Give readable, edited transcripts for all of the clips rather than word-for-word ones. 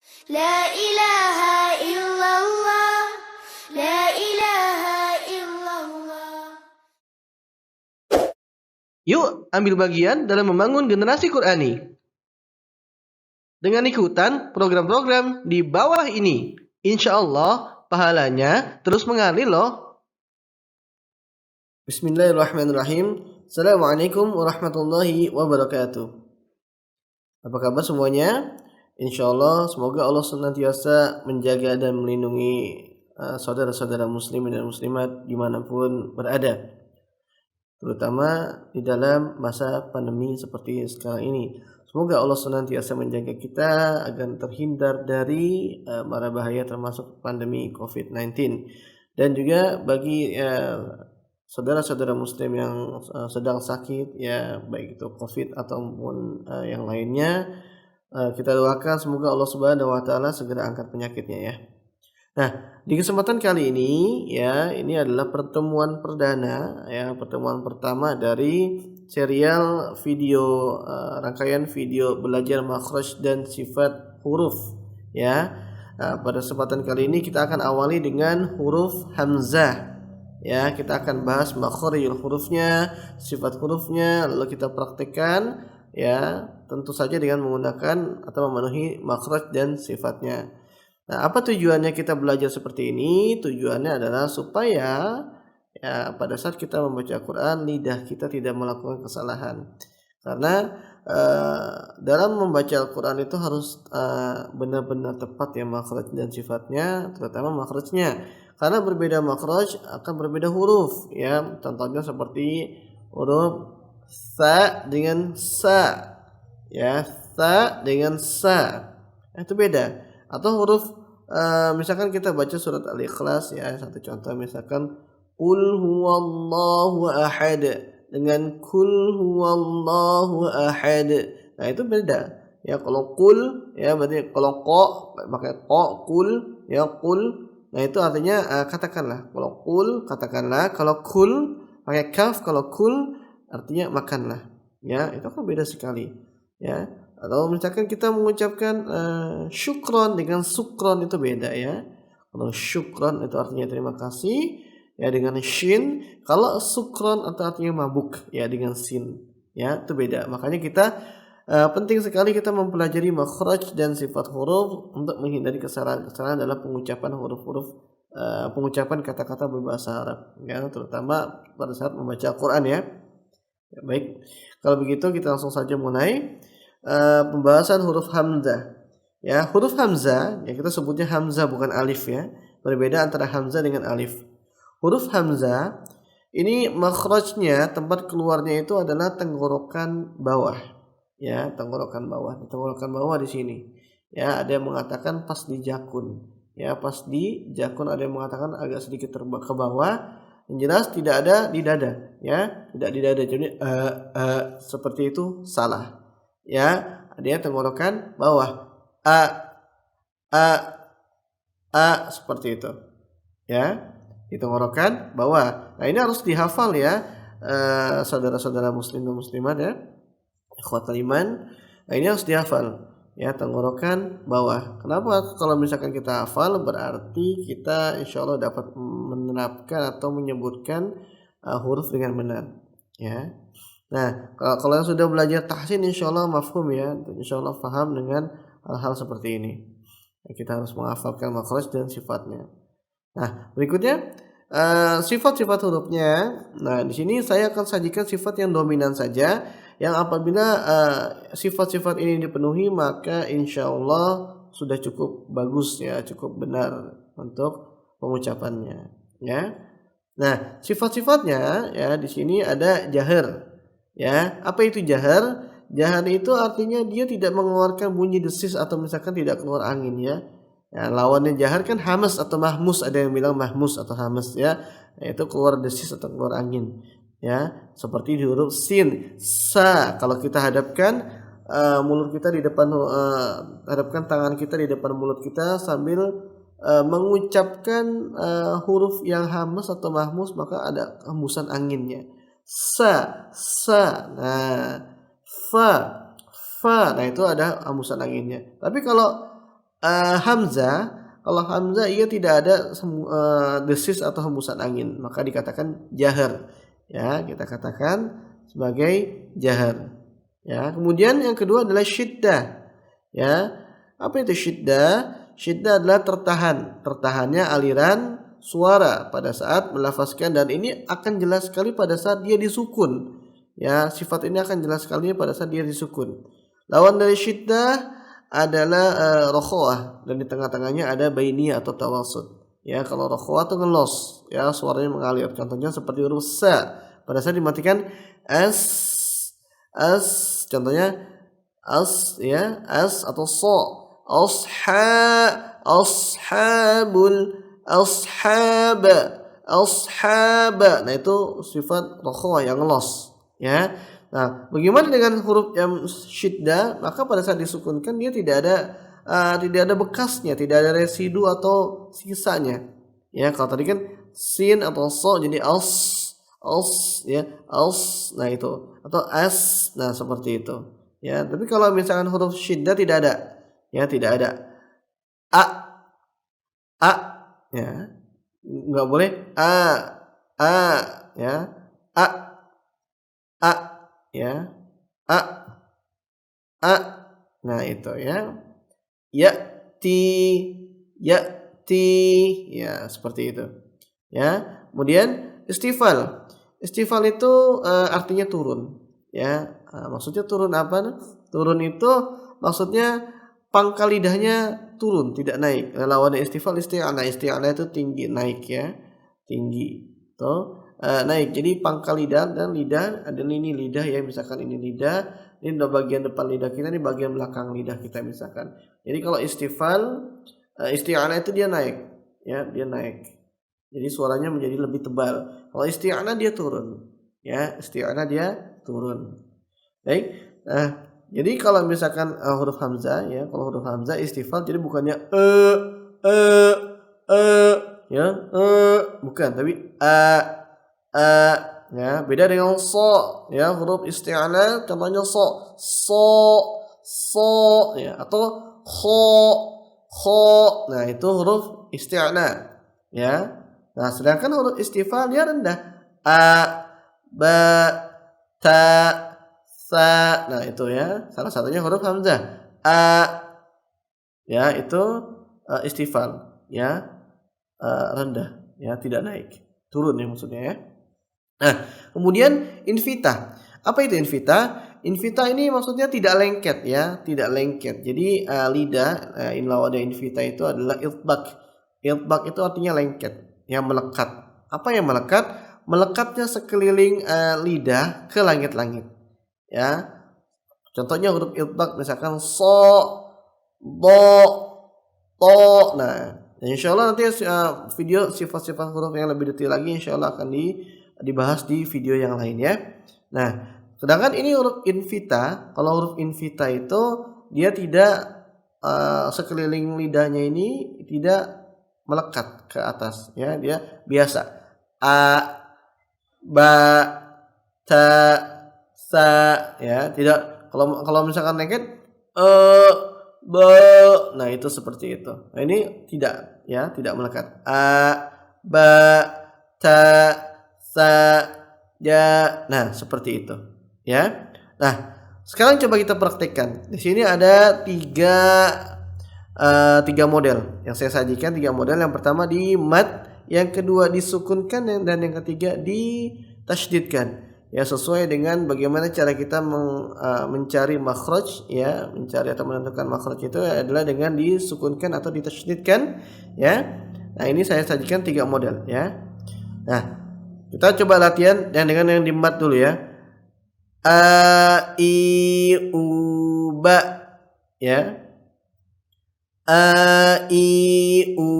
لا إله إلا الله لا إله إلا الله. Yuk ambil bagian dalam membangun generasi Qur'ani dengan ikutan program-program di bawah ini. Insya Allah pahalanya terus mengalir loh. Bismillahirrahmanirrahim. Assalamualaikum warahmatullahi wabarakatuh. Apa kabar semuanya? Insya Allah semoga Allah senantiasa menjaga dan melindungi saudara-saudara muslimin dan muslimat dimanapun berada, terutama di dalam masa pandemi seperti sekarang ini. Semoga Allah senantiasa menjaga kita agar terhindar dari mara bahaya termasuk pandemi COVID-19. Dan juga bagi saudara-saudara muslim yang sedang sakit, ya baik itu COVID ataupun yang lainnya, kita doakan semoga Allah Subhanahu wa taala segera angkat penyakitnya ya. Nah, di kesempatan kali ini ya, ini adalah pertemuan perdana ya, pertemuan pertama dari serial video rangkaian video belajar makhraj dan sifat huruf ya. Pada kesempatan kali ini kita akan awali dengan huruf hamzah. Ya, kita akan bahas makhrijul hurufnya, sifat hurufnya, lalu kita praktekkan ya, tentu saja dengan menggunakan atau memenuhi makhraj dan sifatnya. Nah, apa tujuannya kita belajar seperti ini? Tujuannya adalah supaya ya pada saat kita membaca Quran lidah kita tidak melakukan kesalahan. Karena dalam membaca Al-Quran itu harus benar-benar tepat ya makhraj dan sifatnya, terutama makhrajnya. Karena berbeda makhraj akan berbeda huruf ya. Contohnya seperti huruf sa dengan sa ya, sa dengan sa itu beda. Atau huruf misalkan kita baca surat Al-Ikhlas ya, satu contoh misalkan qul huwallahu ahad dengan kul huwallahu ahad. Nah, itu beda. Ya, kalau kul ya berarti kalau qa pakai qa, kul ya kul. Nah, itu artinya katakanlah. Kalau kul katakanlah, kalau kul pakai kaf, kalau kul artinya makanlah. Ya, itu kan beda sekali. Ya. Atau misalkan kita mengucapkan syukron dengan sukron itu beda ya. Kalau syukron itu artinya terima kasih ya dengan shin, kalau sukron itu artinya mabuk ya dengan sin. Ya, itu beda. Makanya kita penting sekali kita mempelajari makhraj dan sifat huruf untuk menghindari kesalahan-kesalahan dalam pengucapan huruf-huruf pengucapan kata-kata berbahasa Arab ya, terutama pada saat membaca Al-Qur'an ya. Ya, baik. Kalau begitu kita langsung saja mulai pembahasan huruf hamzah. Ya, huruf hamzah ya kita sebutnya hamzah bukan alif ya. Berbeda antara hamzah dengan alif. Huruf hamzah ini makhrajnya, tempat keluarnya itu adalah tenggorokan bawah. Ya, tenggorokan bawah. Tenggorokan bawah di sini. Ya, ada yang mengatakan pas di jakun. Ya, pas di jakun, ada yang mengatakan agak sedikit ke bawah. Yang jelas tidak ada di dada, ya, tidak di dada. Jadi seperti itu salah. Ya, dia tenggorokan bawah. A seperti itu. Ya, di tenggorokan bawah. Nah, ini harus dihafal ya, saudara-saudara muslim dan muslimat ya, ikhwatul iman. Nah, ini harus dihafal ya, tenggorokan bawah. Kenapa? Kalau misalkan kita hafal berarti kita insya Allah dapat menerapkan atau menyebutkan huruf dengan benar ya. Nah, kalau yang sudah belajar tahsin insya Allah mafhum ya, insya Allah paham dengan hal-hal seperti ini. Kita harus menghafalkan makhraj dan sifatnya. Nah, berikutnya sifat-sifat hurufnya. Nah, di sini saya akan sajikan sifat yang dominan saja. Yang apabila sifat-sifat ini dipenuhi maka insya Allah sudah cukup bagus ya, cukup benar untuk pengucapannya. Ya. Nah, sifat-sifatnya ya di sini ada jahar. Ya, apa itu jahar? Jahar itu artinya dia tidak mengeluarkan bunyi desis atau misalkan tidak keluar angin ya. Ya, lawannya jahar kan hamas atau mahmus, ada yang bilang mahmus atau hamas ya, yaitu keluar desis atau keluar angin. Ya, seperti di huruf sin, sa. Kalau kita hadapkan mulut kita di depan, hadapkan tangan kita di depan mulut kita sambil mengucapkan huruf yang hamas atau mahmus, maka ada hembusan anginnya. Sa. Nah, fa. Nah, itu ada hembusan anginnya. Tapi kalau Hamzah, kalau Hamzah ia tidak ada desis atau hembusan angin, maka dikatakan jahar. Ya, kita katakan sebagai jahar. Ya, kemudian yang kedua adalah syiddah. Ya, apa itu syiddah? Syiddah adalah tertahannya aliran suara pada saat melafazkan, dan ini akan jelas sekali pada saat dia disukun. Ya, sifat ini akan jelas sekali pada saat dia disukun. Lawan dari syiddah adalah rokhawah, dan di tengah-tengahnya ada bainiyah atau tawasud. Ya, kalau rokhawah itu ngelos, ya suaranya mengalir. Contohnya seperti huruf sa. Pada saat dimatikan as, contohnya as, ya, as atau so. Ashaba. Nah, itu sifat rokhawah yang ngelos, ya. Nah, bagaimana dengan huruf yang syiddah? Maka pada saat disukunkan dia tidak ada bekasnya, tidak ada residu atau sisanya. Ya, kalau tadi kan sin atau so jadi ya, nah itu, atau as, nah seperti itu. Ya, tapi kalau misalkan huruf syiddah tidak ada, ya tidak ada a, ya, nggak boleh a, ya, a, ya, a, nah itu ya, yati, ya seperti itu. Ya, kemudian istifal itu artinya turun. Ya, maksudnya turun apa? Turun itu maksudnya pangkal lidahnya turun, tidak naik. Lawan istifal isti'anah itu tinggi, naik, ya, tinggi. Tuh, naik. Jadi pangkal lidah dan lidah, ada ini lidah, ya, misalkan ini lidah, ini bagian depan lidah kita, ini bagian belakang lidah kita misalkan. Jadi kalau istifal, isti'anah itu dia naik, ya, dia naik. Jadi suaranya menjadi lebih tebal. Kalau isti'anah dia turun, ya, isti'anah dia turun. Baik. Nah, jadi kalau misalkan huruf hamzah, ya, kalau huruf hamzah istifal, jadi bukannya ya, bukan, tapi ya, beda dengan so, ya, huruf isti'anah contohnya so, ya, atau kho, nah itu huruf isti'anah, ya. Nah, sedangkan huruf istifal dia rendah, ba, ta, sa, nah itu, ya, salah satunya huruf hamzah, ya, itu istifal, ya, rendah, ya, tidak naik, turun, ya, maksudnya, ya. Nah, kemudian invita. Apa itu invita? Invita ini maksudnya tidak lengket, ya, tidak lengket. Jadi lidah, inlawadah invita itu adalah iltbak. Iltbak itu artinya lengket, yang melekat. Apa yang melekat? Melekatnya sekeliling lidah ke langit-langit, ya. Contohnya huruf iltbak misalkan so, do, to. Nah, insyaallah nanti video sifat-sifat huruf yang lebih detail lagi insyaallah akan dibahas di video yang lain, ya. Nah, sedangkan ini huruf invita. Kalau huruf invita itu dia tidak sekeliling lidahnya ini tidak melekat ke atas, ya, dia biasa. A, ba, ta, sa, ya, tidak. Kalau misalkan lengket ba, nah itu seperti itu. Nah, ini tidak, ya, tidak melekat. A, ba, ta, sa, ja. Nah, seperti itu, ya. Nah, sekarang coba kita praktekkan. Di sini ada tiga model yang saya sajikan. Tiga model. Yang pertama di mad, yang kedua disukunkan, dan yang ketiga ditasydidkan. Ya, sesuai dengan bagaimana cara kita mencari makhraj, ya, mencari atau menentukan makhraj itu adalah dengan disukunkan atau ditasydidkan, ya. Nah, ini saya sajikan tiga model, ya. Nah, kita coba latihan dengan yang di mat dulu, ya. A, i, u, ba, ya. A, i, u,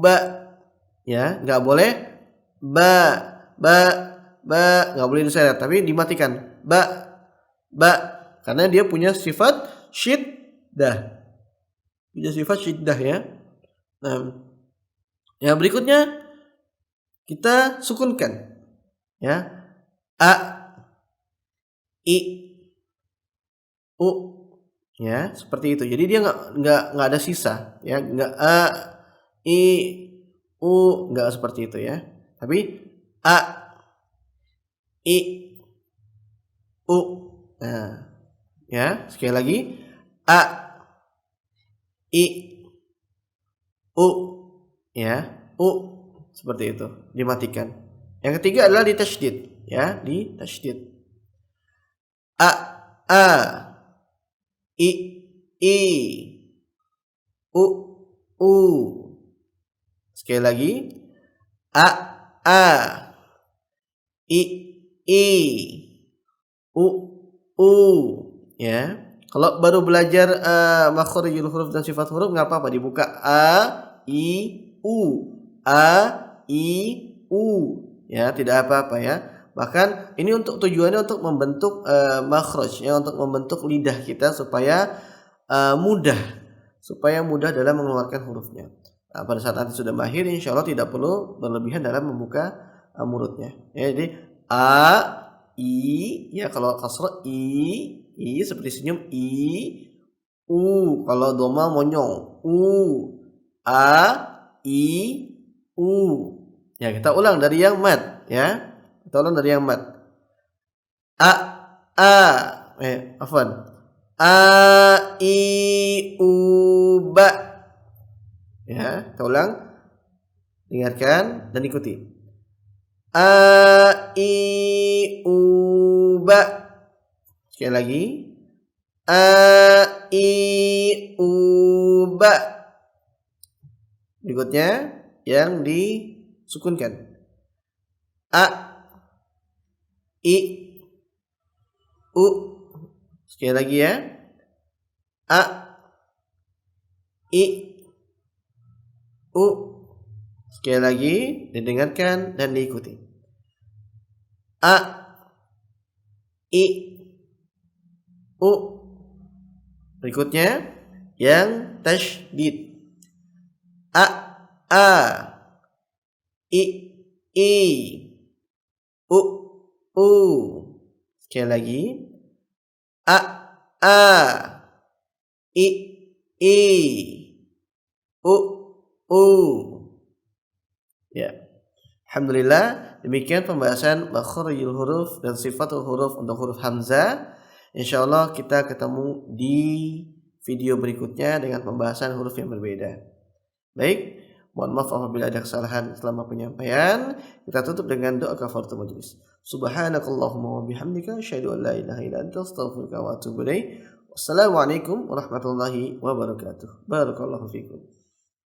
ba, ya. Nggak boleh ba, nggak boleh diseret, tapi dimatikan. Ba, karena dia punya sifat syiddah. Punya sifat syiddah, ya. Nah, yang berikutnya kita sukunkan, ya. A, i, u, Ya, seperti itu. Jadi dia nggak ada sisa, ya, nggak a, i, u, nggak seperti itu ya. Tapi a, i, u. Nah, ya, sekali lagi a, i, u, ya, u, seperti itu, dimatikan. Yang ketiga adalah ditasydid, ya, ditasydid. A, i, u, sekali lagi a, i, u, ya. Kalau baru belajar makharijul huruf dan sifat huruf nggak apa-apa, dibuka a, i, u, ya, tidak apa-apa ya. Bahkan ini untuk tujuannya untuk membentuk makhraj, ya, untuk membentuk lidah kita supaya mudah dalam mengeluarkan hurufnya. Nah, pada saat nanti sudah mahir, insya Allah tidak perlu berlebihan dalam membuka mulutnya. Ya, jadi a, i, ya, kalau kasrah i seperti senyum i, u, kalau doma monyong u, a, i, u. Ya, kita ulang dari yang mat, ya. Kita ulang dari yang mat. A, afwan. A, i, u, ba. Ya, kita ulang. Dengarkan dan ikuti. A, i, u, ba. Sekali lagi. A, i, u, ba. Berikutnya yang disukunkan. A, i, u. Sekali lagi ya. A, i, u. Sekali lagi didengarkan dan diikuti. A, i, u. Berikutnya yang tasydid. A, i, u, sekali lagi. A, i, u. Ya. Alhamdulillah, demikian pembahasan makharijul huruf dan sifatul huruf untuk huruf hamzah. Insyaallah kita ketemu di video berikutnya dengan pembahasan huruf yang berbeda. Baik, mohon maaf apabila ada kesalahan selama penyampaian. Kita tutup dengan doa kafaratul majlis. Subhanakallahumma wa bihamdika asyhadu an la ilaha illa anta astaghfiruka wa atubu ilaik. Wassalamualaikum warahmatullahi wabarakatuh. Barakallahu fikum.